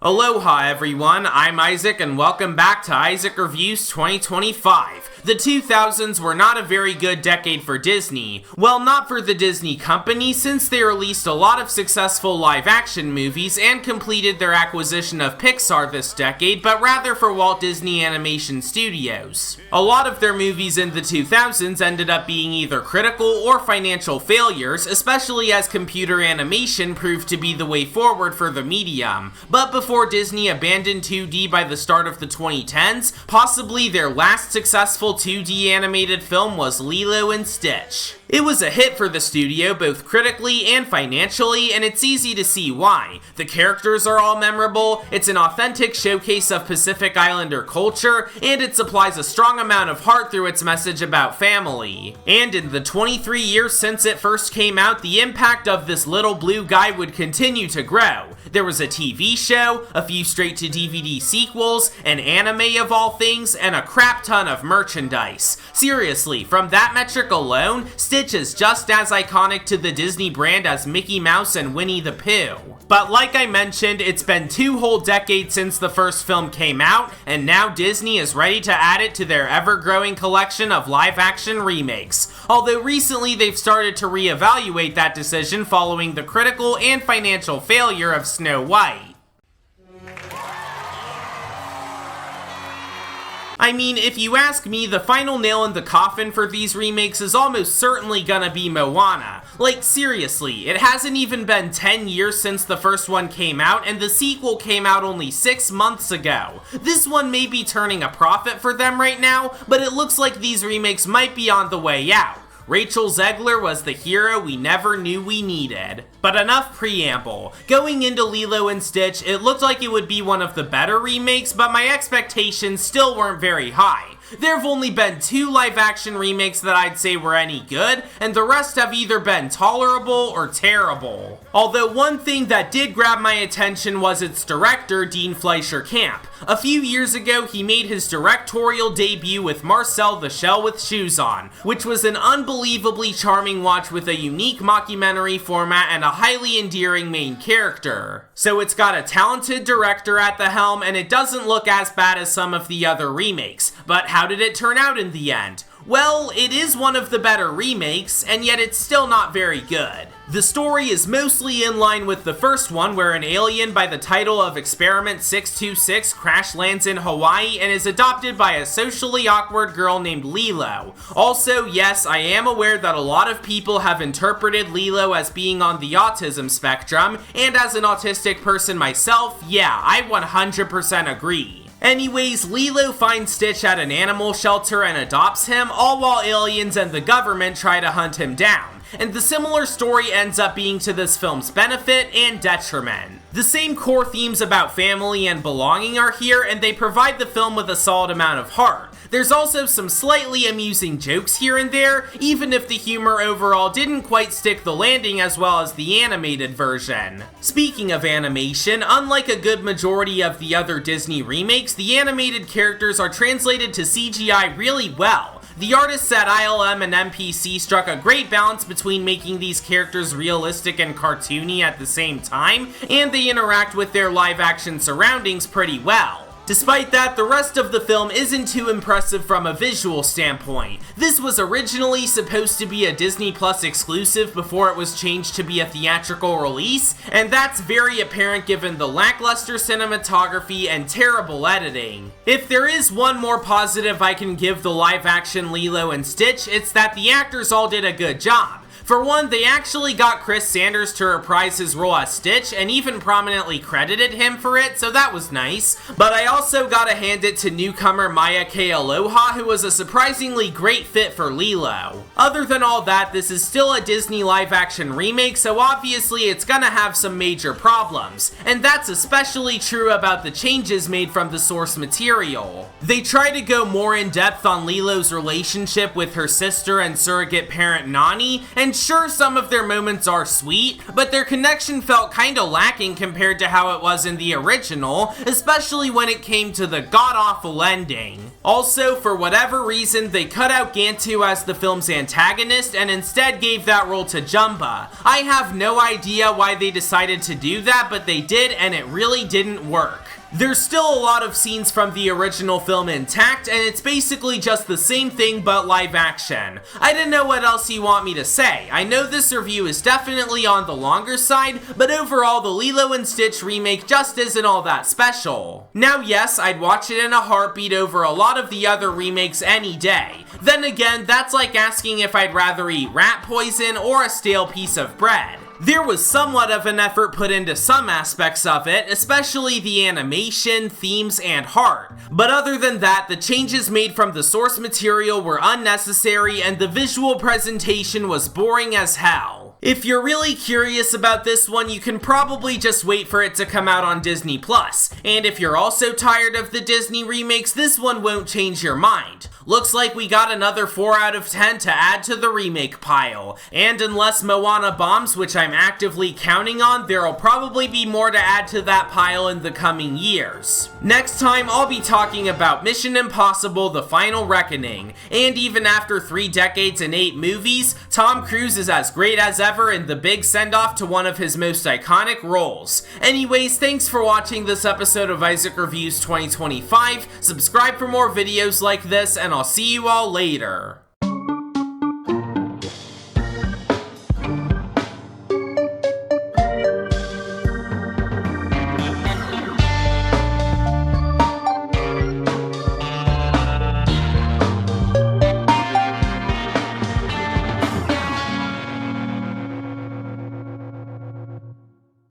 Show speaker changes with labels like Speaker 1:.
Speaker 1: Aloha everyone, I'm Isaac and welcome back to Isaac Reviews 2025. The 2000s were not a very good decade for Disney. Well, not for the Disney company, since they released a lot of successful live-action movies and completed their acquisition of Pixar this decade, but rather for Walt Disney Animation Studios. A lot of their movies in the 2000s ended up being either critical or financial failures, especially as computer animation proved to be the way forward for the medium. But before Disney abandoned 2D by the start of the 2010s, possibly their last successful 2D animated film was Lilo and Stitch. It was a hit for the studio both critically and financially, and it's easy to see why. The characters are all memorable, it's an authentic showcase of Pacific Islander culture, and it supplies a strong amount of heart through its message about family. And in the 23 years since it first came out, the impact of this little blue guy would continue to grow. There was a TV show, a few straight-to-DVD sequels, an anime of all things, and a crap ton of merchandise. Seriously, from that metric alone, Stitch is just as iconic to the Disney brand as Mickey Mouse and Winnie the Pooh. But like I mentioned, it's been 2 whole decades since the first film came out, and now Disney is ready to add it to their ever-growing collection of live-action remakes. Although recently they've started to reevaluate that decision following the critical and financial failure of Snow White. I mean, if you ask me, the final nail in the coffin for these remakes is almost certainly gonna be Moana. Like, seriously, it hasn't even been 10 years since the first one came out, and the sequel came out only 6 months ago. This one may be turning a profit for them right now, but it looks like these remakes might be on the way out. Rachel Zegler was the hero we never knew we needed. But enough preamble. Going into Lilo and Stitch, it looked like it would be one of the better remakes, but my expectations still weren't very high. There have only been 2 live-action remakes that I'd say were any good, and the rest have either been tolerable or terrible. Although one thing that did grab my attention was its director, Dean Fleischer Camp. A few years ago, he made his directorial debut with Marcel the Shell with Shoes On, which was an unbelievably charming watch with a unique mockumentary format and a highly endearing main character. So it's got a talented director at the helm, and it doesn't look as bad as some of the other remakes. But how did it turn out in the end? Well, it is one of the better remakes, and yet it's still not very good. The story is mostly in line with the first one, where an alien by the title of Experiment 626 crash lands in Hawaii and is adopted by a socially awkward girl named Lilo. Also, yes, I am aware that a lot of people have interpreted Lilo as being on the autism spectrum, and as an autistic person myself, yeah, I 100% agree. Anyways, Lilo finds Stitch at an animal shelter and adopts him, all while aliens and the government try to hunt him down. And the similar story ends up being to this film's benefit and detriment. The same core themes about family and belonging are here, and they provide the film with a solid amount of heart. There's also some slightly amusing jokes here and there, even if the humor overall didn't quite stick the landing as well as the animated version. Speaking of animation, unlike a good majority of the other Disney remakes, the animated characters are translated to CGI really well. The artists at ILM and MPC struck a great balance between making these characters realistic and cartoony at the same time, and they interact with their live-action surroundings pretty well. Despite that, the rest of the film isn't too impressive from a visual standpoint. This was originally supposed to be a Disney Plus exclusive before it was changed to be a theatrical release, and that's very apparent given the lackluster cinematography and terrible editing. If there is one more positive I can give the live-action Lilo and Stitch, it's that the actors all did a good job. For one, they actually got Chris Sanders to reprise his role as Stitch and even prominently credited him for it, so that was nice. But I also gotta hand it to newcomer Maya K. Aloha, who was a surprisingly great fit for Lilo. Other than all that, this is still a Disney live-action remake, so obviously it's gonna have some major problems. And that's especially true about the changes made from the source material. They try to go more in depth on Lilo's relationship with her sister and surrogate parent Nani, and And sure, some of their moments are sweet, but their connection felt kinda lacking compared to how it was in the original, especially when it came to the god-awful ending. Also, for whatever reason, they cut out Gantu as the film's antagonist and instead gave that role to Jumba. I have no idea why they decided to do that, but they did, and it really didn't work. There's still a lot of scenes from the original film intact, and it's basically just the same thing but live action. I don't know what else you want me to say. I know this review is definitely on the longer side, but overall the Lilo and Stitch remake just isn't all that special. Now yes, I'd watch it in a heartbeat over a lot of the other remakes any day. Then again, that's like asking if I'd rather eat rat poison or a stale piece of bread. There was somewhat of an effort put into some aspects of it, especially the animation, themes, and heart. But other than that, the changes made from the source material were unnecessary and the visual presentation was boring as hell. If you're really curious about this one, you can probably just wait for it to come out on Disney+. And if you're also tired of the Disney remakes, this one won't change your mind. Looks like we got another 4 out of 10 to add to the remake pile. And unless Moana bombs, which I'm actively counting on, there'll probably be more to add to that pile in the coming years. Next time, I'll be talking about Mission Impossible: The Final Reckoning. And even after 3 decades and 8 movies, Tom Cruise is as great as ever in the big send-off to one of his most iconic roles. Anyways, thanks for watching this episode of Isaac Reviews 2025. Subscribe for more videos like this, and I'll see you all later.